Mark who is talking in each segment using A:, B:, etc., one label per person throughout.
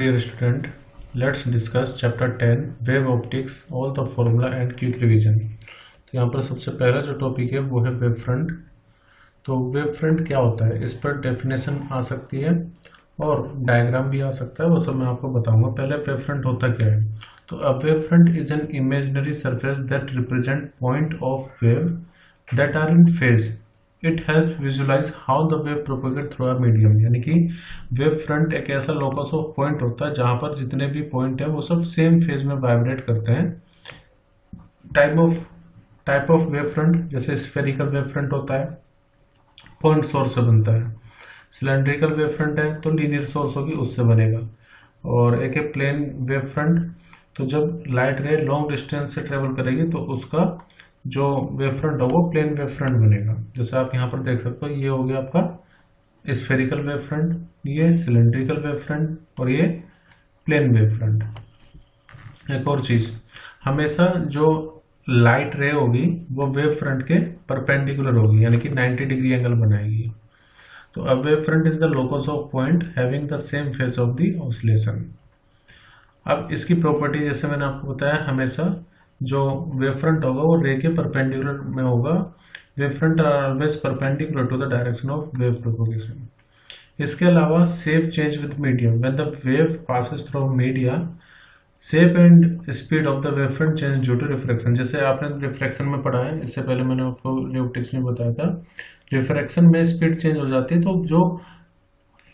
A: Dear student, let's discuss chapter 10 wave optics, all the formula and quick revision। तो यहाँ पर सबसे पहला जो टॉपिक है वो है वेव फ्रंट। तो वेव फ्रंट क्या होता है, इस पर डेफिनेशन आ सकती है और डायग्राम भी आ सकता है, वो सब मैं आपको बताऊंगा। पहले वेव फ्रंट होता क्या है। तो a wave front is an imaginary surface that represent point of wave that are in phase. It help visualize how the wave propagate through a medium. यानी कि वेव फ्रंट एक ऐसा लोकस ऑफ पॉइंट होता है जहां पर जितने भी पॉइंट है वो सब सेम फेज में वाइब्रेट करते हैं। टाइप ऑफ वेव फ्रंट, जैसे स्फेरिकल वेव फ्रंट होता है, पॉइंट सोर्स से बनता है। सिलेंड्रिकल वेव फ्रंट है तो लीनियर सोर्स होगी, उससे बनेगा। और एक है प्लेन वेव फ्रंट, तो जब लाइट रे लॉन्ग डिस्टेंस से ट्रेवल करेगी तो उसका जो वेव फ्रंट होगा वो प्लेन वेव फ्रंट बनेगा। जैसे आप यहाँ पर देख सकते हो, ये हो गया आपका स्फेरिकल वेव फ्रंट, ये सिलेंड्रिकल वेव फ्रंट और ये प्लेन वेव फ्रंट। एक और चीज, हमेशा जो लाइट रे होगी वो वेव फ्रंट के परपेंडिकुलर होगी, यानी कि 90 डिग्री एंगल बनाएगी। तो a wave front is the locus of point having the same phase of the oscillation. अब इसकी प्रॉपर्टी जैसे मैंने आपको बताया, हमेशा जो वेव फ्रंट होगा वो रे के परपेंडिकुलर में होगा। Wave front are always perpendicular to the direction of wave propagation. इसके अलावा shape change with medium. When the wave passes through media, shape and speed of the wave front change due to refraction. जैसे आपने refraction में पढ़ा है, इससे पहले मैंने आपको ऑप्टिक्स में बताया था, रिफ्रैक्शन में स्पीड चेंज हो जाती है तो जो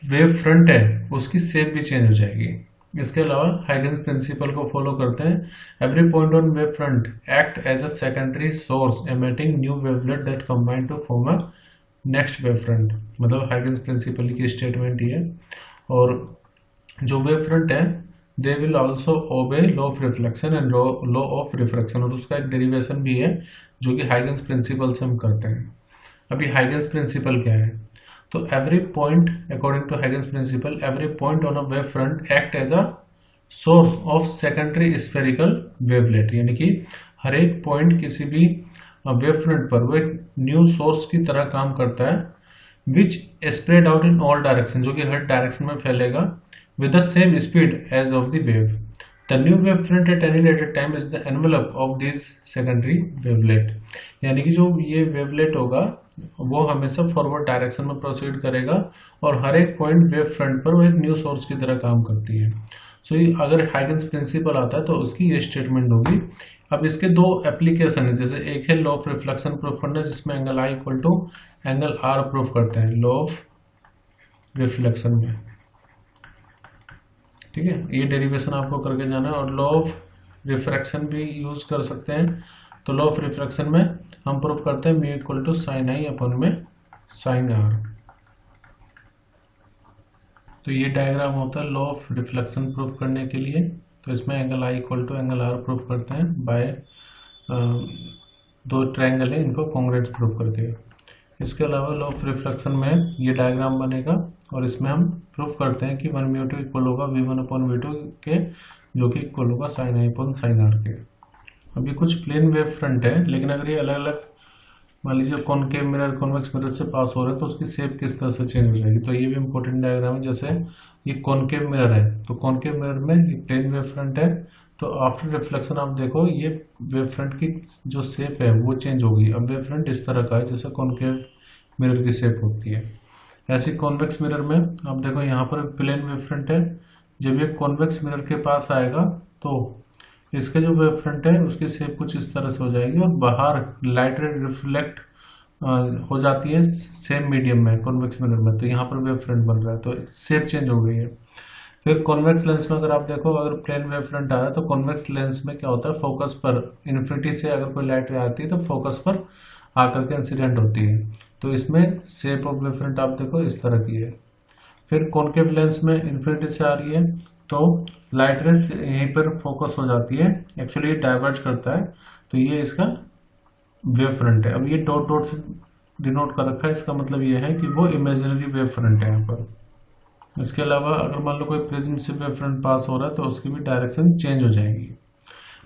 A: वेव फ्रंट है उसकी शेप भी चेंज हो जाएगी। इसके अलावा हाइगन्स प्रिंसिपल को फॉलो करते हैं। Every point on wave front act as a secondary source emitting new wavelet that combine to form a next wave front. मतलब हाइगन्स प्रिंसिपल की स्टेटमेंट ही है। और जो वेव फ्रंट है they will also obey law of reflection and law of refraction, और उसका एक डेरिवेशन भी है जो कि हाइगन्स प्रिंसिपल से हम करते हैं। अभी हाइगन्स प्रिंसिपल क्या है, तो every point according to Huygens principle, every point on a wave front act as a source of secondary spherical wavelet. यानी कि हर एक पॉइंट किसी भी वेव फ्रंट पर वो एक न्यू सोर्स की तरह काम करता है, which spread out in all direction, जो कि हर डायरेक्शन में फैलेगा with the same speed as of the wave. The new wave front at any later time is the envelope of this secondary wavelet. यानी कि जो ये वेवलेट होगा वो हमेशा फॉरवर्ड डायरेक्शन में प्रोसीड करेगा और हर एक पॉइंट वेव फ्रंट पर वो एक न्यू सोर्स की तरह काम करती है। सो अगर हाइगन्स प्रिंसिपल आता है तो उसकी ये स्टेटमेंट होगी। अब इसके दो एप्लीकेशन है, जैसे एक है लॉ ऑफ रिफ्लेक्शन प्रूफ करना, जिसमें angle i equal to angle r proof करते हैं लॉ ऑफ रिफ्लेक्शन में। ठीक है, ये डेरिवेशन आपको करके जाना है। और लॉ ऑफ रिफ्रैक्शन भी यूज कर सकते हैं। तो लॉ ऑफ रिफ्रैक्शन में हम प्रूफ करते हैं म्यू इक्वल टू साइन आई अपन में साइन आर। तो ये डायग्राम होता है लॉ ऑफ रिफ्लेक्शन प्रूफ करने के लिए। तो इसमें angle i equal to angle r proof करते हैं बाय दो ट्रायंगल है इनको कॉन्ग्रुएंट प्रूफ करके। इसके अलावा लॉ ऑफ रिफ्लेक्शन में ये डायग्राम बनेगा और इसमें हम प्रूफ करते हैं कि 1 म्यू टू इक्वल होगा v1 अपॉन v2 के, जो कि इक्वल होगा sine i upon sine r के। अभी कुछ प्लेन वेव फ्रंट है, लेकिन अगर ये अलग अलग, मान लीजिए कॉनकेव मिरर कॉन्वेक्स मिरर से पास हो रहा है तो उसकी शेप किस तरह से चेंज हो जाएगी। तो ये भी इंपॉर्टेंट डायग्राम है। जैसे ये कॉनकेव मिरर है, तो कॉनकेव मिरर में ये प्लेन वेव फ्रंट है, तो आफ्टर रिफ्लेक्शन आप देखो ये वेव फ्रंट की जो शेप है वो चेंज होगी। अब वेव फ्रंट इस तरह का है जैसे कॉनकेव मिरर की शेप होती है। ऐसे कॉन्वेक्स मिरर में आप देखो यहाँ पर प्लेन वेव फ्रंट है, जब ये कॉन्वेक्स मिरर के पास आएगा तो इसका जो वेव फ्रंट है उसकी शेप कुछ इस तरह से हो जाएगी और बाहर लाइट रे रिफ्लेक्ट हो जाती है सेम मीडियम में कॉन्वेक्स मिरर में, तो यहाँ पर वेव फ्रंट बन रहा है, तो शेप चेंज हो गई है। फिर कॉन्वेक्स लेंस में अगर आप देखो, अगर प्लेन वेव फ्रंट आ रहा है तो कॉन्वेक्स लेंस में क्या होता है, फोकस पर इन्फिनिटी से अगर कोई लाइट रे आती है तो फोकस पर आकर के इंसिडेंट होती है। तो इसमें शेप ऑफ वेव फ्रंट आप देखो इस तरह की है। फिर कॉनकेव लेंस में इन्फिनिटी से आ रही है तो लाइट रेस यहीं पर फोकस हो जाती है, एक्चुअली ये डाइवर्ज करता है, तो ये इसका वेव फ्रंट है। अब ये डॉट डॉट से डिनोट कर रखा है, इसका मतलब ये है कि वो इमेजिनरी वेव फ्रंट है यहाँ पर। इसके अलावा अगर मान लो कोई प्रिज्म से वेव फ्रंट पास हो रहा है तो उसकी भी डायरेक्शन चेंज हो जाएगी।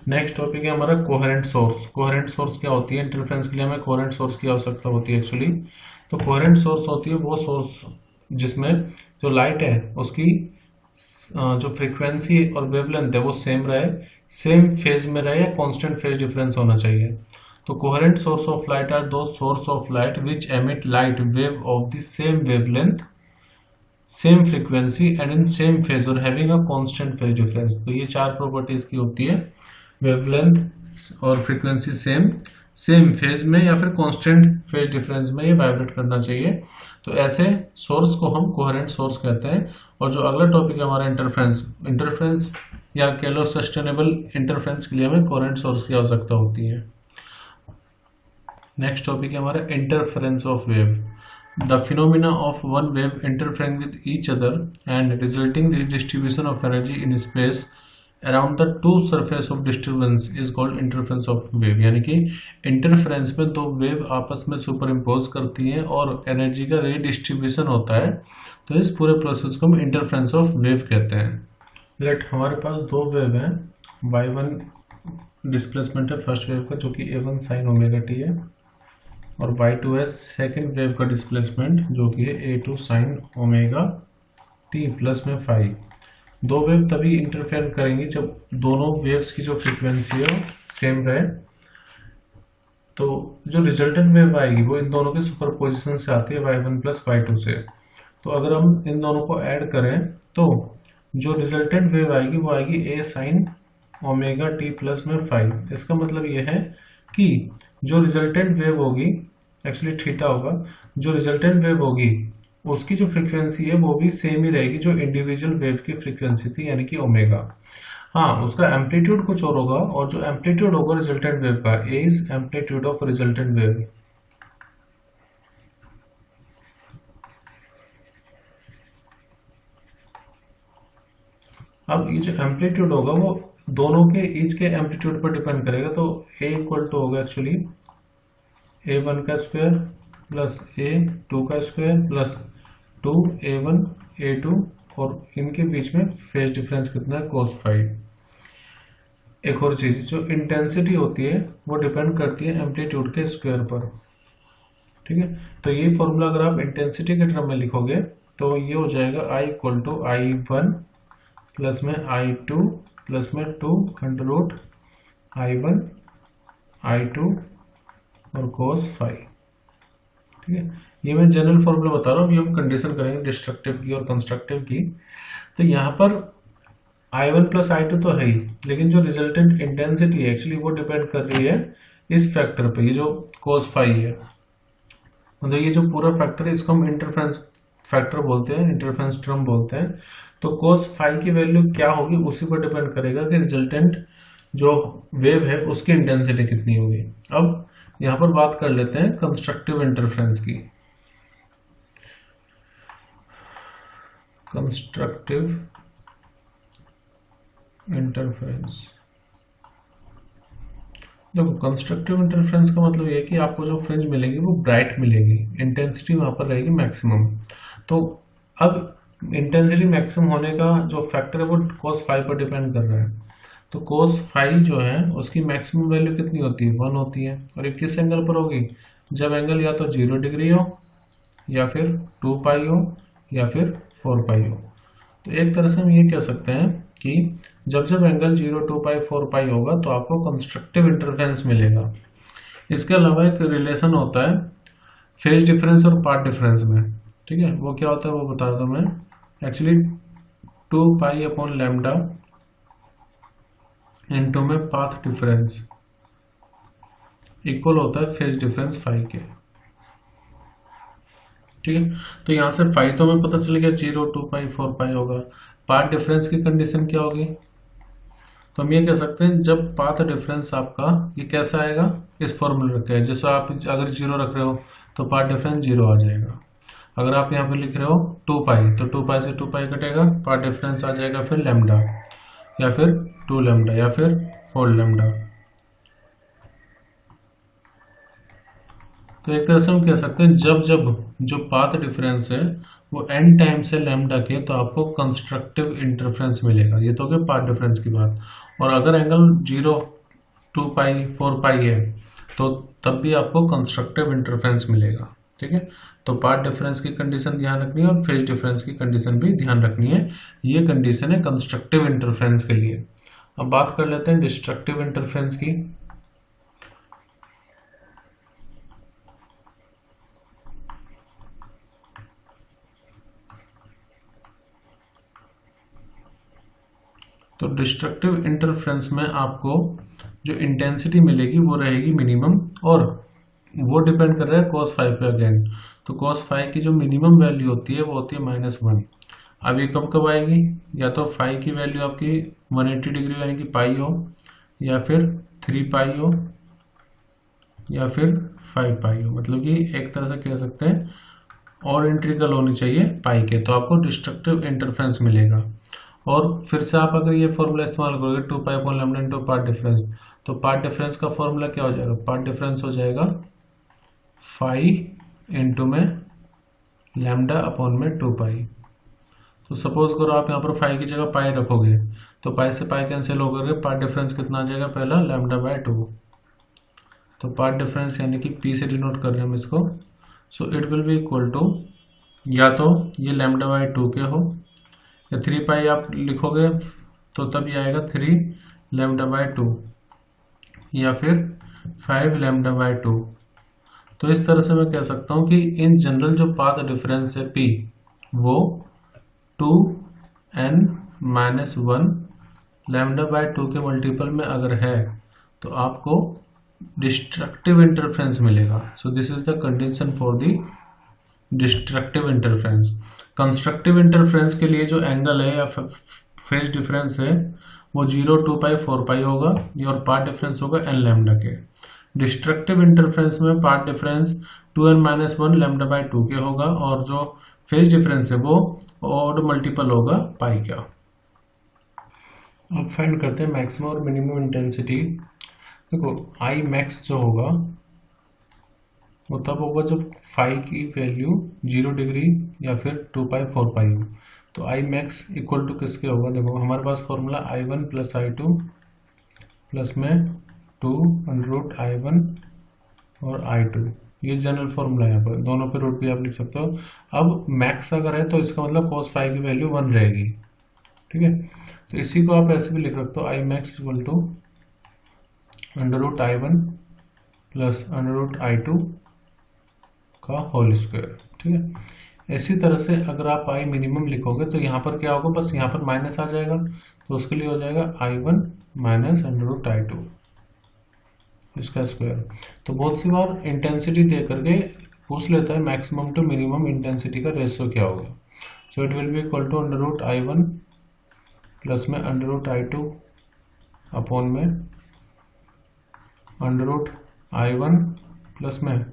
A: नेक्स्ट टॉपिक है हमारा कोहेरेंट सोर्स। कोहेरेंट सोर्स क्या होती है, इंटरफेरेंस के लिए हमें कोहेरेंट सोर्स की आवश्यकता होती है एक्चुअली। तो कोहेरेंट सोर्स होती है वो सोर्स जिसमें जो लाइट है उसकी जो फ्रीक्वेंसी और वेवलेंथ है वो सेम रहे, सेम फेज में रहे, या कांस्टेंट फेज डिफरेंस होना चाहिए। तो coherent source of light are दो source of light which emit light wave of the same wavelength, same frequency and in same phase और having a constant phase difference. तो ये चार प्रॉपर्टीज की होती है, वेवलेंथ और फ्रीक्वेंसी सेम, सेम फेज में या फिर कांस्टेंट फेज डिफरेंस में ये वाइब्रेट करना चाहिए। तो ऐसे सोर्स को हम कोहेरेंट सोर्स कहते हैं। और जो अगला टॉपिक है हमारा इंटरफ्रेंस, इंटरफ्रेंस या कह लो सस्टेनेबल इंटरफ्रेंस के लिए हमें कोहेरेंट सोर्स की आवश्यकता होती है। नेक्स्ट टॉपिक है हमारा interference of wave, the phenomena of one wave interfering with each other and resulting redistribution of energy in space around the two surface of disturbance is called interference of wave। यानी कि interference में दो wave आपस में super impose करती हैं और energy का रीडिस्ट्रीब्यूशन होता है, तो इस पूरे प्रोसेस को हम इंटरफेरेंस ऑफ वेव कहते हैं। लेट हमारे पास दो वेव हैं, y1 डिस्प्लेसमेंट है फर्स्ट वेव का जो कि a1 sin ओमेगा t है, और y2 है सेकेंड वेव का डिस्प्लेसमेंट जो कि है a2 sin omega t plus में फाई। दो वेव तभी इंटरफेयर करेंगी जब दोनों वेव्स की जो फ्रीक्वेंसी है सेम रहे। तो जो रिजल्टेंट वेव आएगी वो इन दोनों के सुपरपोजिशन से आती है y1 प्लस y2 से। तो अगर हम इन दोनों को ऐड करें तो जो रिजल्टेंट वेव आएगी वो आएगी a sin omega t plus में फाई। इसका मतलब ये है कि जो रिजल्टेंट वेव होगी, एक्चुअली थीटा होगा, जो रिजल्टेंट वेव होगी उसकी जो फ्रीक्वेंसी है वो भी सेम ही रहेगी जो इंडिविजुअल वेव की फ्रीक्वेंसी थी, यानी कि ओमेगा। हाँ, उसका एम्पलीट्यूड कुछ और होगा, और जो एम्पलीट्यूड होगा रिजल्टेंट वेव का, A is amplitude of resultant wave. अब ये जो एम्पलीट्यूड होगा वो दोनों के ईच के एम्पलीट्यूड पर डिपेंड करेगा। तो ए इक्वल टू होगा एक्चुअली a1 का स्क्वायर प्लस a2 का स्क्वायर प्लस 2a1 a2, और इनके बीच में फेज डिफरेंस कितना है cos फाई। एक और चीज, जो इंटेंसिटी होती है वो डिपेंड करती है एम्पलीट्यूड के स्क्वायर पर। ठीक है, तो ये फॉर्मूला अगर आप इंटेंसिटी के टर्म में लिखोगे तो ये हो जाएगा I equal to I1 plus में I2 प्लस में 2 अंडर रूट I1 I2 और cos फाई। ठीक है, ये मैं जनरल फॉर्मूला बता रहा हूँ, ये हम कंडीशन करेंगे डिस्ट्रक्टिव की और कंस्ट्रक्टिव की। तो यहाँ पर I1 प्लस I2 तो है ही, लेकिन जो रिजल्टेंट इंटेंसिटी है एक्चुअली वो डिपेंड कर रही है इस फैक्टर पे, ये जो cos फाई है। मतलब ये जो पूरा फैक्टर है इसको हम इंटरफेरेंस फैक्टर बोलते हैं, इंटरफेरेंस टर्म बोलते हैं। तो cos फाई की वैल्यू क्या होगी उसी पर डिपेंड करेगा कि रिजल्टेंट जो वेव है उसकी इंटेंसिटी कितनी होगी। अब यहाँ पर बात कर लेते हैं कंस्ट्रक्टिव इंटरफेरेंस की। कंस्ट्रक्टिव इंटरफेरेंस, देखो कंस्ट्रक्टिव इंटरफेरेंस का मतलब ये है कि आपको जो फ्रिंज मिलेगी वो ब्राइट मिलेगी, इंटेंसिटी वहां पर रहेगी मैक्सिमम। तो अब इंटेंसिटी मैक्सिमम होने का जो फैक्टर है वो cos फाई पर डिपेंड कर रहा है। तो cos फाई जो है उसकी मैक्सिमम वैल्यू कितनी होती है, 1 होती है। और ये किस एंगल पर होगी, जब एंगल या तो 0 डिग्री हो या फिर 2 पाई हो या फिर 4 पाई हो। तो एक तरह से हम ये कह सकते हैं कि जब जब एंगल 0, 2 पाई, 4 पाई होगा तो आपको कंस्ट्रक्टिव इंटरफेरेंस मिलेगा। इसके अलावा एक रिलेशन होता है फेज डिफरेंस और पाथ डिफरेंस में। ठीक है, वो क्या होता है वो बता दूं मैं। Actually 2 pi upon lambda into में पाथ डिफरेंस इक्वल होता है फेज डिफरेंस फाई के। ठीक है, तो यहां से फाई तो हमें पता चल गया 0, 2 पाई, 4 पाई होगा। पाथ डिफरेंस की कंडीशन क्या होगी, तो हम ये कह सकते हैं जब पाथ डिफरेंस आपका ये कैसा आएगा, इस फॉर्मूले रखा है। जैसे आप अगर 0 रख रहे हो तो पाथ डिफरेंस 0 आ जाएगा। अगर आप यहाँ पे लिख रहे हो 2 पाई तो 2 पाई से 2 पाई कटेगा, पाथ डिफरेंस आ जाएगा फिर लैम्डा या फिर 2 लैम्डा या फिर 4 लैम्डा। तो एक तरह से हम कह सकते हैं जब जब जो पाथ डिफरेंस है वो n टाइम से लैम्डा के, तो आपको कंस्ट्रक्टिव इंटरफेरेंस मिलेगा। ये तो हो गया पाथ डिफरेंस की बात। और अगर एंगल 0, 2 पाई, 4 पाई है तो तब भी आपको कंस्ट्रक्टिव इंटरफेरेंस मिलेगा। ठीक है। तो पाथ डिफरेंस की कंडीशन ध्यान रखनी है और फेज डिफरेंस की कंडीशन भी ध्यान रखनी है। ये कंडीशन है कंस्ट्रक्टिव इंटरफेरेंस के लिए। अब बात कर लेते हैं डिस्ट्रक्टिव इंटरफेरेंस की। तो डिस्ट्रक्टिव इंटरफेरेंस में आपको जो इंटेंसिटी मिलेगी वो रहेगी मिनिमम, और वो डिपेंड कर रहा है cos फाइव पे अगेन। तो cos फाइव की जो मिनिमम वैल्यू होती है वो होती है -1। अब ये कब कब आएगी, या तो फाइव की वैल्यू आपकी 180 डिग्री यानी कि पाई हो, या फिर 3 पाई हो, या फिर 5 पाई हो। मतलब कि एक तरह से कह सकते हैं और इंट्रीगल होनी चाहिए पाई के, तो आपको डिस्ट्रक्टिव इंटरफेरेंस मिलेगा। और फिर से आप अगर ये फॉर्मूला इस्तेमाल करोगे 2 pi upon lambda into path difference, तो पाथ डिफरेंस का फॉर्मूला क्या हो जाएगा, पाथ डिफरेंस हो जाएगा 5 इंटू में लैम्डा अपॉन में 2 पाई। तो सपोज करो आप यहाँ पर 5 की जगह पाई रखोगे, तो पाई से पाई कैंसिल होकर पाथ डिफरेंस कितना आ जाएगा, पहला लैम्डा बाय 2। तो पाथ डिफरेंस यानी कि पी से डिनोट कर रहे हैं हम इसको। So it will be equal to, या तो ये लैम्डा बाय 2 के हो, या 3 पाई आप लिखोगे तो तब ये आएगा 3 लैम्डा बाय 2, या फिर 5 लैम्डा बाय 2। तो इस तरह से मैं कह सकता हूँ कि इन जनरल जो पाथ डिफरेंस है P वो 2n-1 लैम्डा बाय 2 के मल्टीपल में अगर है तो आपको डिस्ट्रक्टिव इंटरफेरेंस मिलेगा। So this is the condition for the destructive interference. Constructive interference के लिए जो एंगल है या फेज डिफरेंस है वो 0, 2 पाई 4 पाई होगा, और पाथ डिफरेंस होगा n लैम्डा के। डिस्ट्रक्टिव इंटरफेरेंस में path difference 2n-1 lambda by 2 के होगा, और जो फेज डिफरेंस है वो ऑड मल्टीपल होगा पाई का। अब फाइंड करते हैं मैक्सिमम और मिनिमम इंटेंसिटी। देखो आई मैक्स जो होगा वो तब होगा जब फाई की वैल्यू 0 डिग्री या फिर 2 पाई 4 पाई हो। तो आई मैक्स इक्वल टू किसके होगा, देखो हमारे पास formula I1 plus I2 plus में 2 अंडर रूट I1 और I2, ये जनरल फॉर्मूला है। यहाँ पर दोनों पे रूट भी आप लिख सकते हो। अब मैक्स अगर है तो इसका मतलब cos फाइव की वैल्यू 1 रहेगी, ठीक है। तो इसी को आप ऐसे भी लिख सकते हो, I max equal to under root I1 plus under root I2 का होल स्क्वायर, ठीक है। इसी तरह से अगर आप आई मिनिमम लिखोगे तो यहाँ पर क्या होगा, बस यहाँ पर माइनस आ जाएगा, तो उसके लिए हो जाएगा I1 minus under root I2 इसका स्क्वायर। तो बहुत सी बार इंटेंसिटी दे करके पूछ लेता है मैक्सिमम टू मिनिमम इंटेंसिटी का रेशियो क्या होगा। So it will be equal to under root I1 plus में अंडर रूट I2 अपॉन में अंडर रूट I1 प्लस में,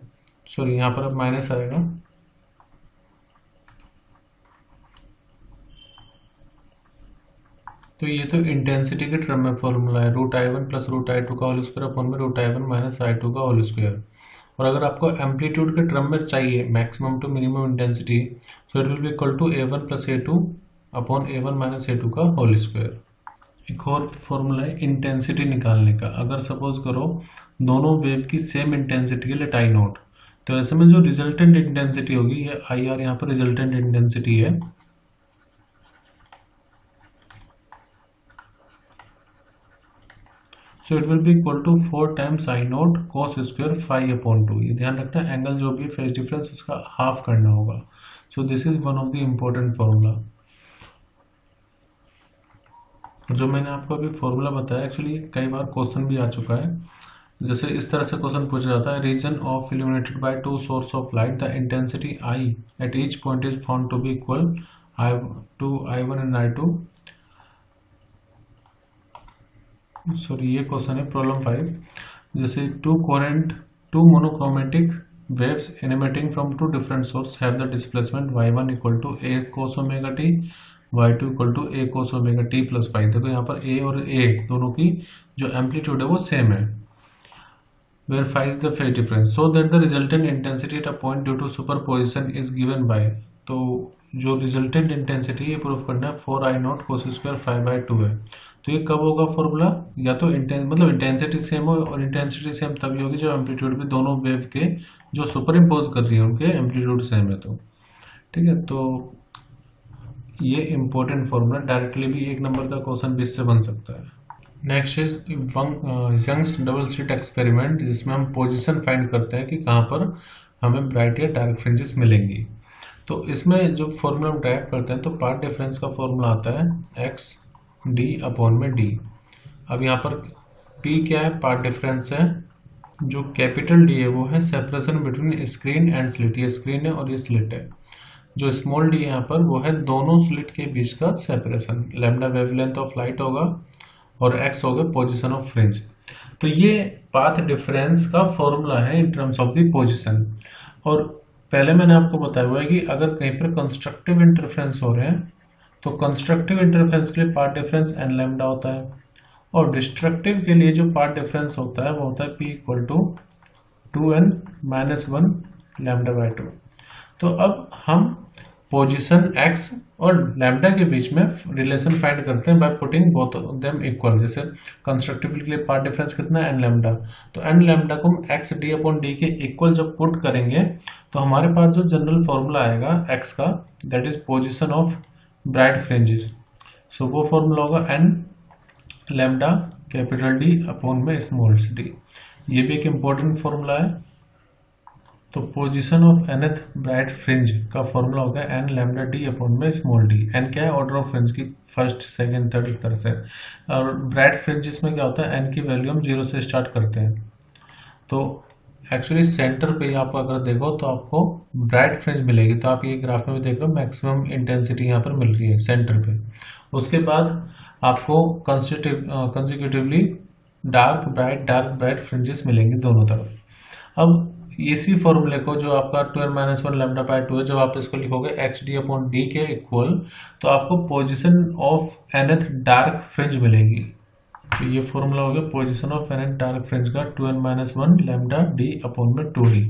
A: सॉरी यहाँ पर अब माइनस आएगा, तो ये तो इंटेंसिटी के टर्म में फॉर्मूला है, root I1 plus root I2 का होल स्क्वायर अपॉन में रूट I1 माइनस I2 का होल स्क्वायर। और अगर आपको एम्पलीट्यूड के टर्म में चाहिए maximum to minimum intensity, so it will be equal to A1 plus A2 upon A1 minus A2 का होल स्क्वायर। एक और फॉर्मूला है इंटेंसिटी निकालने का। अगर सपोज करो दोनों वेव की सेम इंटेंसिटी है लेट I नोट, तो ऐसे में जो रिजल्टेंट इंटेंसिटी होगी, ये IR यहाँ पर रिजल्टेंट इंटेंसिटी है, so it will be equal to 4 times I naught cos square 5 upon 2। ये ध्यान रखना है एंगल जो भी फेज डिफरेंस उसका हाफ करना होगा। So this is one of the important formula. जो मैंने आपको अभी फॉर्मूला बताया एक्चुअली कई बार क्वेश्चन भी आ चुका है। जैसे इस तरह से क्वेश्चन पूछा जाता है, region of illuminated by two source of light, the intensity I at each point is found to be equal to I1 and I2। Sorry ये क्वेश्चन है प्रॉब्लम 5। जैसे two monochromatic waves emitting from two different sources have the displacement y1 equal to a cos omega t, y2 equal to a cos omega t plus phi। देखो यहाँ पर a और a दोनों की जो amplitude है वो सेम है, where phi is the phase difference, so that the resultant intensity at a point due to superposition is given by। तो जो रिजल्टेंट इंटेंसिटी ये प्रूफ करना है 4I0 cos स्क्वायर 5/2 है। तो ये कब होगा फॉर्मूला, या तो मतलब इंटेंसिटी सेम हो, और इंटेंसिटी सेम तभी होगी जब एम्पलीट्यूड भी दोनों वेव के जो सुपर इम्पोज कर रही है उनके एम्पलीट्यूड सेम है। तो ठीक है, तो ये इंपॉर्टेंट फॉर्मूला डायरेक्टली भी 1 नंबर का क्वेश्चन भी इससे बन सकता है। Next is Young's double slit experiment, जिसमें हम पोजीशन फाइंड करते हैं कि कहाँ पर हमें ब्राइट या डार्क फ्रिंजेस मिलेंगी। तो इसमें जो फॉर्मूला हम टाइप करते हैं तो पार्ट डिफरेंस का फॉर्मूला आता है एक्स डी अपॉन में डी। अब यहाँ पर पी क्या है, पार्ट डिफरेंस है। जो कैपिटल डी है वो है separation between screen and slit, ये स्क्रीन है और ये स्लिट है। जो स्मॉल डी यहाँ पर वो है दोनों स्लिट के बीच का separation. Lambda wavelength of light होगा और एक्स होगा पोजीशन ऑफ फ्रिंज। तो ये पाथ डिफरेंस का फॉर्मूला है in terms of the position. और पहले मैंने आपको बताया हुआ है कि अगर कहीं पर कंस्ट्रक्टिव इंटरफेरेंस हो रहे हैं तो कंस्ट्रक्टिव इंटरफेरेंस के लिए पार्ट डिफरेंस एन लैम्डा होता है, और डिस्ट्रक्टिव के लिए जो पार्ट डिफरेंस होता है वो होता है P इक्वल टू 2n-1 λ/2। तो अब हम पोजीशन x और लैम्डा के बीच में रिलेशन फाइंड करते हैं by putting both of them equal. जैसे कंस्ट्रक्टिव के लिए पार्ट डिफरेंस कितना है, n लैम्डा। तो n लैम्डा को हम x d अपॉन डी के इक्वल जब पुट करेंगे तो हमारे पास जो जनरल फॉर्मूला आएगा x का, that is position of bright fringes. So वो फॉर्मूला होगा n lambda capital D upon में स्मॉल d। ये भी एक इम्पोर्टेंट फॉर्मूला है। तो position of nth bright fringe का फॉर्मूला होगा n लैम्डा d अपॉन में स्मॉल d। n क्या है, ऑर्डर ऑफ फ्रिंज की, फर्स्ट सेकंड थर्ड इस तरह से। और ब्राइट फ्रिंजेस में क्या होता है, n की वैल्यू हम 0 से स्टार्ट करते हैं। तो एक्चुअली सेंटर पे आप अगर देखो तो आपको ब्राइट फ्रिंज मिलेगी। तो आप ये ग्राफ में भी देख रहे हो मैक्सिमम इंटेंसिटी यहाँ पर मिल रही है सेंटर पे। उसके बाद आपको कंसेक्यूटिवली डार्क ब्राइट फ्रिंजेस मिलेंगे दोनों तरफ। अब इसी फॉर्मूले को जो आपका 2n-1 λ/2 है, जब आप इसको लिखोगे x d अपॉन डी के इक्वल, तो आपको position of nth dark fringe मिलेगी। तो ये फॉर्मूला हो गया position of nth dark fringe का 2n-1 λ d अपॉन में 2d।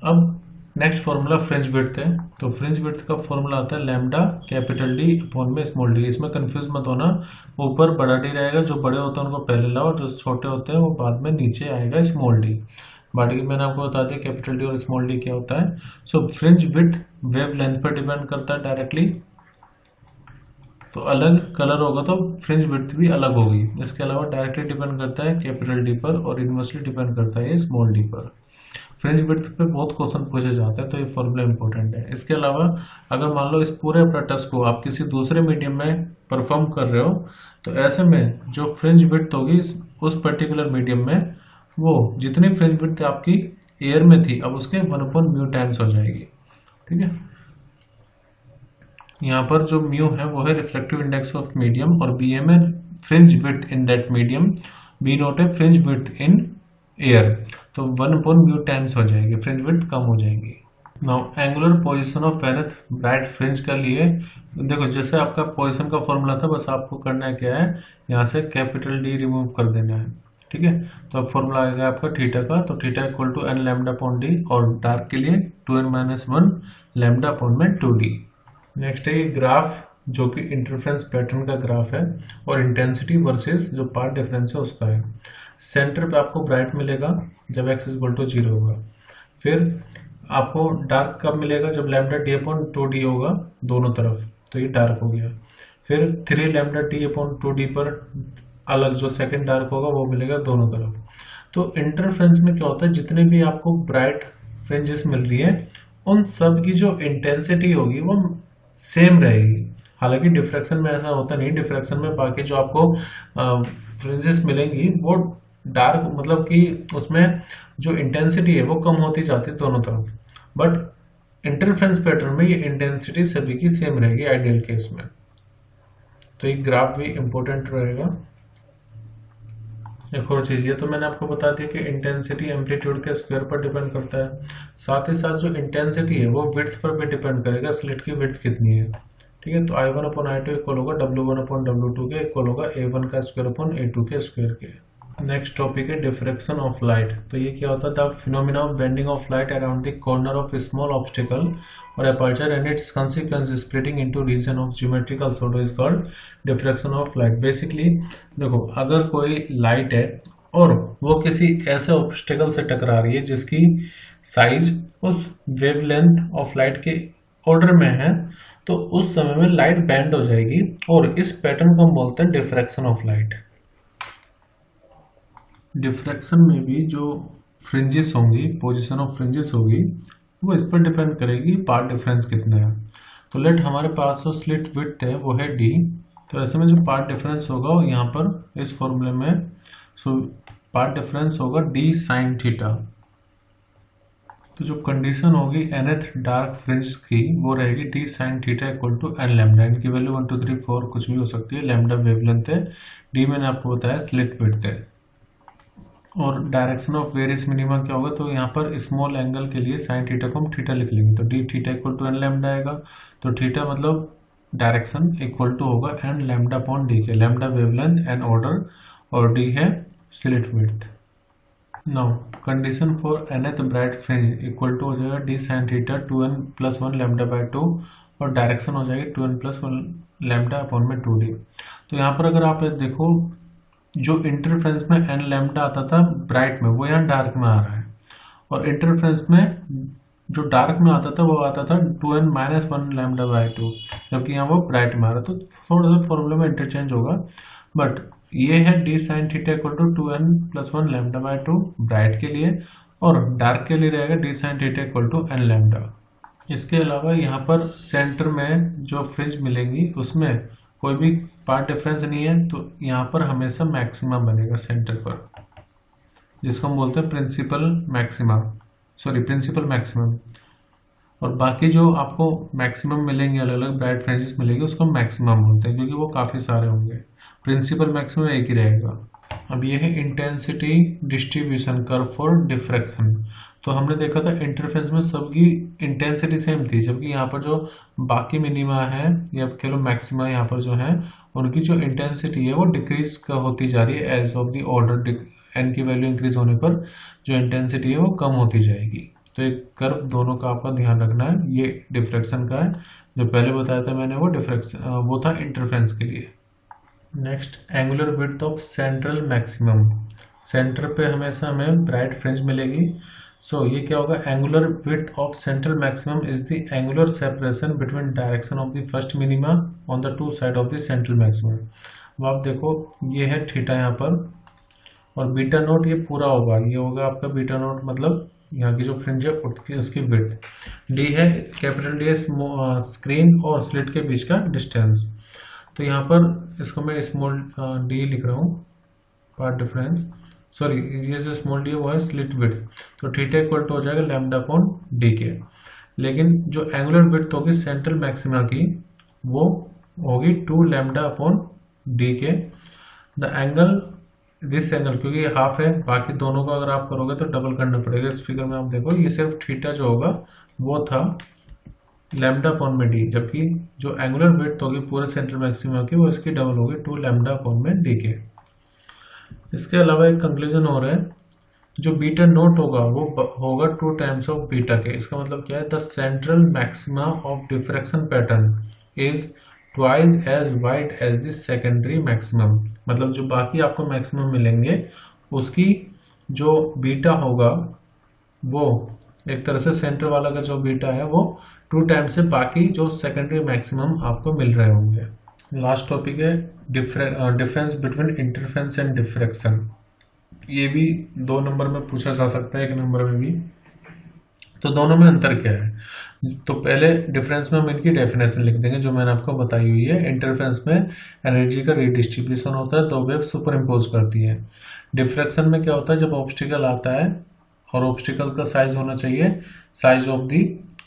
A: अब नेक्स्ट फॉर्मूला फ्रिंज विड्थ है। तो फ्रिंज विड्थ का फॉर्मूला आता है लैम्डा कैपिटल D अपॉन में स्मॉल d। इसमें कंफ्यूज मत होना, ऊपर बड़ा D रहेगा, जो बड़े होते हैं उनको पहले लाओ, जो छोटे होते हैं वो बाद में नीचे आएगा स्मॉल d। बाकी मैंने आपको बता दिया कैपिटल D और स्मॉल d क्या होता है। सो फ्रिंज विड्थ वेव लेंथ पर डिपेंड करता है डायरेक्टली। तो अलग कलर होगा तो फ्रिंज विड्थ भी अलग होगी। इसके अलावा डायरेक्टली डिपेंड करता है कैपिटल D पर, और इनवर्सली डिपेंड करता है स्मॉल d पर। फ्रिंज विड्थ पे बहुत क्वेश्चन पूछे जाते हैं, तो ये फॉर्मूला इंपॉर्टेंट है। इसके अलावा अगर मान लो इस पूरे अपरेटस को आप किसी दूसरे मीडियम में परफॉर्म कर रहे हो, तो ऐसे में जो फ्रिंज विड्थ होगी उस पर्टिकुलर मीडियम में, वो जितनी फ्रिंज विड्थ आपकी एयर में थी अब उसके 1/μ टाइम्स हो जाएगी। ठीक है, यहाँ पर जो म्यू है वो है रिफ्लेक्टिव इंडेक्स ऑफ मीडियम, और बी एम है fringe width in that medium, b naught है फ्रिंज विड्थ इन एयर। तो 1/μ टाइम्स हो जाएगी, फ्रिंज विड्थ कम हो जाएगी। Now angular position of nth bright fringe के लिए देखो, जैसे आपका पोजीशन का फॉर्मूला था, बस आपको करना क्या है, यहाँ से कैपिटल D रिमूव कर देना है। ठीक है, तो अब फॉर्मूला आएगा आपका थीटा का। तो theta equal to n lambda upon d, और डार्क के लिए 2n-1 लैम्डा अपॉन में 2d। नेक्स्ट है ग्राफ, जो कि इंटरफेरेंस पैटर्न का ग्राफ है, और इंटेंसिटी वर्सेस जो पार्ट डिफरेंस है उसका है। सेंटर पे आपको ब्राइट मिलेगा जब x इक्वल टू 0 होगा। फिर आपको डार्क कब मिलेगा, जब लैम्डा d अपॉन 2d होगा दोनों तरफ, तो ये डार्क हो गया। फिर 3 लैम्डा d अपॉन 2d पर अलग जो सेकंड डार्क होगा वो मिलेगा दोनों तरफ। तो इंटरफेरेंस में क्या होता है, जितने भी आपको ब्राइट फ्रिंजेस मिल रही है उन सब की जो इंटेंसिटी होगी वो सेम रहेगी। हालांकि डिफ्रैक्शन में ऐसा होता नहीं, डिफ्रैक्शन में बाकी जो आपको फ्रिंजेस मिलेंगी वो डार्क, मतलब कि उसमें जो इंटेंसिटी है वो कम होती जाती है दोनों तरफ, बट इंटरफेरेंस पैटर्न में ये इंटेंसिटी सभी की सेम रहेगी आइडियल केस में। तो ये ग्राफ भी इंपॉर्टेंट रहेगा। एक और चीज, ये तो मैंने आपको बता दिया कि इंटेंसिटी एम्पलीट्यूड के स्क्वायर पर डिपेंड करता है, साथ ही साथ जो इंटेंसिटी है वो विड्थ पर भी डिपेंड करेगा, स्लिट की विड्थ कितनी है। ठीक है, तो I1/I2 इक्वल होगा W1/W2 के इक्वल होगा A1 का स्क्वायर अपॉन A2 के स्क्वायर के। नेक्स्ट टॉपिक है डिफ्रैक्शन ऑफ लाइट। तो ये क्या होता है? The phenomena of bending of light around the corner of small obstacle और aperture and its consequence splitting into region of geometrical sort is called diffraction of light. Basically देखो, अगर कोई light है और वो किसी ऐसे ऑब्स्टिकल से टकरा रही है जिसकी साइज उस वेवलेंथ ऑफ लाइट के ऑर्डर में है, तो उस समय में लाइट बेंड हो जाएगी और इस पैटर्न को हम बोलते हैं डिफ्रैक्शन ऑफ लाइट। डिफ्रैक्शन में भी जो फ्रिंजेस होंगी, पोजीशन ऑफ फ्रिंजेस होगी, वो इस पर डिपेंड करेगी पार्ट डिफरेंस कितना है। तो लेट हमारे पास जो स्लिट विड्थ है वो है डी। तो ऐसे में जो पार्ट डिफरेंस होगा वो यहाँ पर इस फॉर्मूले में, सो पार्ट डिफरेंस होगा डी साइन थीटा। तो जो कंडीशन होगी nth डार्क फ्रिंज की वो रहेगी d sine theta equal to n lambda. इनकी वैल्यू 1 2 3 4 कुछ भी हो सकती है। लैम्डा वेवलेंथ है, डी मैंने आपको बताया स्लिट विड्थ है। और डायरेक्शन ऑफ वेरियस मिनिमा क्या होगा? तो यहाँ पर स्मॉल एंगल के लिए साइन थीटा को हम थीटा लिख लेंगे, तो d theta equal to n lambda आएगा। तो थीटा मतलब डायरेक्शन इक्वल टू होगा एन लैम्डा अपॉन डी के। लैम्डा वेवलेंथ एन ऑर्डर और डी है slit width. Now condition for nth bright fringe equal to हो जाएगा d sine theta 2n plus 1 lambda by 2 और डायरेक्शन हो जाएगी 2n प्लस 1 लैम्डा अपॉन में 2d। तो यहाँ पर अगर आप देखो, जो इंटरफ्रेंस में एन लैम्डा आता था ब्राइट में, वो यहाँ डार्क में आ रहा है, और इंटरफ्रेंस में जो डार्क में आता था वो आता था 2n माइनस 1 लैम्डा बाय 2, जबकि यहाँ वो ब्राइट में आ रहा है। तो थोड़ा सा फॉर्मूला में इंटरचेंज होगा, बट ये है d sine theta equal to 2n plus 1 lambda by 2 bright के लिए, और डार्क के लिए रहेगा d sine theta equal to n lambda. इसके अलावा यहाँ पर सेंटर में जो फ्रिंज मिलेंगी उसमें कोई भी पार्ट डिफरेंस नहीं है, तो यहाँ पर हमेशा मैक्सिमा बनेगा सेंटर पर, जिसको हम बोलते हैं प्रिंसिपल मैक्सिमम। और बाकी जो आपको मैक्सिमम मिलेंगे, अलग अलग ब्राइट फ्रिंजेस मिलेंगे, उसको मैक्सिमम बोलते हैं क्योंकि वो काफ़ी सारे होंगे। प्रिंसिपल मैक्सिमम एक ही रहेगा। अब ये है intensity distribution curve for diffraction. तो हमने देखा था इंटरफेरेंस में सबकी इंटेंसिटी सेम थी, जबकि यहाँ पर जो बाकी मिनिमा है या कह लो मैक्सिमा यहाँ पर जो है, उनकी जो इंटेंसिटी है वो डिक्रीज होती जा रही है as of the order. N की वैल्यू इंक्रीज होने पर जो इंटेंसिटी है वो कम होती जाएगी। तो एक कर्व दोनों का आपका ध्यान रखना है। ये डिफ्रैक्शन का है, जो पहले बताया था मैंने वो था इंटरफेरेंस के लिए। Next, angular width of central maximum. Centre पे हमेशा हमें ब्राइट फ्रिंज मिलेगी। सो ये क्या होगा? Angular width of central maximum is the angular separation between direction of the first minima on the two side of the central maximum. अब आप देखो, ये है थीटा यहाँ पर, और बीटा नोट ये पूरा होगा, ये होगा आपका बीटा नोट, मतलब यहाँ की जो फ्रिंज है उसकी विड्थ। डी है, कैपिटल डी है स्क्रीन और स्लिट के बीच का डिस्टेंस। तो यहाँ पर इसको मैं स्मॉल डी लिख रहा हूँ, पार्ट डिफरेंस, सॉरी ये जो स्मॉल डी है वो है स्लिट विड्थ। तो थीटा इक्वल टू हो जाएगा लैम्डा अपॉन डी के। लेकिन जो एंगुलर विड्थ होगी सेंट्रल मैक्सिमा की वो होगी 2 लैम्डा अपॉन डी के। द एंगल दिस एंगल, क्योंकि ये हाफ है, बाकी दोनों को अगर आप करोगे तो डबल करना पड़ेगा। इस फिगर में आप देखो, ये सिर्फ थीटा जो होगा वो था लैम्डा अपॉन में डी, जबकि जो एंगुलर विड्थ होगी पूरे सेंट्रल मैक्सिमा की वो इसकी डबल होगी 2 लैम्डा अपॉन में डी के। इसके अलावा एक कंक्लूजन हो रहा है, जो बीटा नोट होगा वो होगा 2 टाइम्स ऑफ बीटा के। इसका मतलब क्या है? The central maxima of diffraction pattern is twice as wide as the secondary maximum. मतलब जो बाकी आपको मैक्सिमम मिलेंगे उसकी जो बीटा होगा वो एक तरह से सेंटर वाला का जो बीटा है वो 2 टाइम्स से बाकी जो सेकेंडरी मैक्सिमम आपको मिल रहे होंगे। लास्ट टॉपिक है difference between interference and diffraction. ये भी 2 नंबर में पूछा जा सकता है, 1 नंबर में भी। तो दोनों में अंतर क्या है? तो पहले डिफरेंस में हम इनकी डेफिनेशन लिख देंगे जो मैंने आपको बताई हुई है। इंटरफेरेंस में एनर्जी का रीडिस्ट्रीब्यूशन होता है, 2 वेव सुपर इम्पोज करती है। डिफ्रैक्शन में क्या होता है? जब ऑब्स्टिकल आता है और ऑब्स्टिकल का साइज होना चाहिए size of the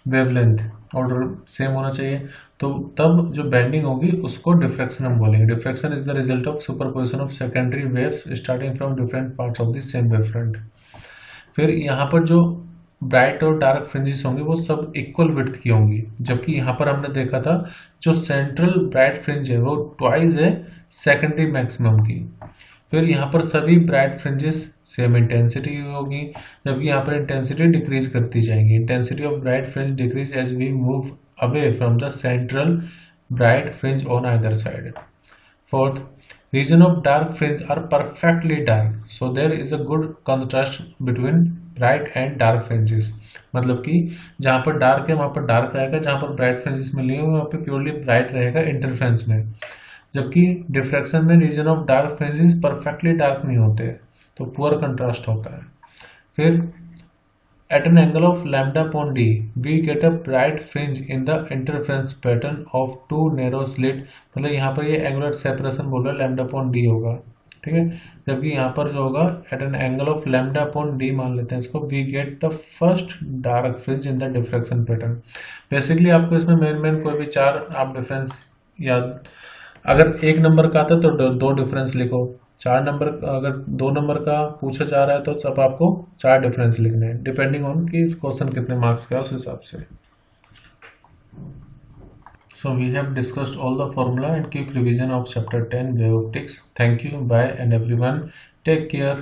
A: wavelength, order same होना चाहिए, तो तब जो बेंडिंग होगी उसको डिफ्रैक्शन हम बोलेंगे। Diffraction is the result of superposition of secondary waves starting from different parts of the same wavefront. फिर यहाँ पर जो ब्राइट और डार्क फ्रिंजेस होंगी वो सब इक्वल विड्थ की होंगी, जबकि यहाँ पर हमने देखा था जो सेंट्रल ब्राइट फ्रिंज है वो ट्वाइस है सेकेंडरी मैक्सिमम की। फिर यहाँ पर सभी ब्राइट फ्रिंजेस सेम इंटेंसिटी की होगी, जबकि यहाँ पर इंटेंसिटी डिक्रीज करती जाएंगी। Intensity of bright fringe decrease as we move away from the central bright fringe on either side. Fourth, region of dark fringe are perfectly dark, so there is a good contrast between bright and dark fringes। मतलब कि जहाँ पर dark है वहाँ पर dark रहेगा, जहाँ पर ब्राइट फ्रिंजेस मिली है वहाँ पर प्योरली ब्राइट रहेगा इंटरफ्रेंस में, जबकि डिफ्रैक्शन में region of dark fringes perfectly dark नहीं होते, तो पुअर कंट्रास्ट होता है। फिर at an angle of lambda upon d, we get a bright fringe in the interference pattern of two narrow slit। मतलब यहाँ पर ये एंगुलर सेपरेशन बोल रहा है, लैम्डा अपॉन डी होगा, ठीक है। जबकि यहाँ पर जो होगा at an angle of lambda upon d मान लेते हैं इसको, we get the first dark fringe in the diffraction pattern. Basically आपको इसमें मेन कोई भी चार आप डिफरेंस याद, अगर एक नंबर का आता है तो दो डिफरेंस लिखो, चार नंबर अगर दो नंबर का पूछा जा रहा है तो सब आपको चार डिफरेंस लिखने हैं, डिपेंडिंग ऑन कि इस क्वेश्चन कितने मार्क्स का है उस हिसाब से। So we have discussed all the formula and quick revision of chapter 10 Wave Optics. Thank you, bye and everyone, take care.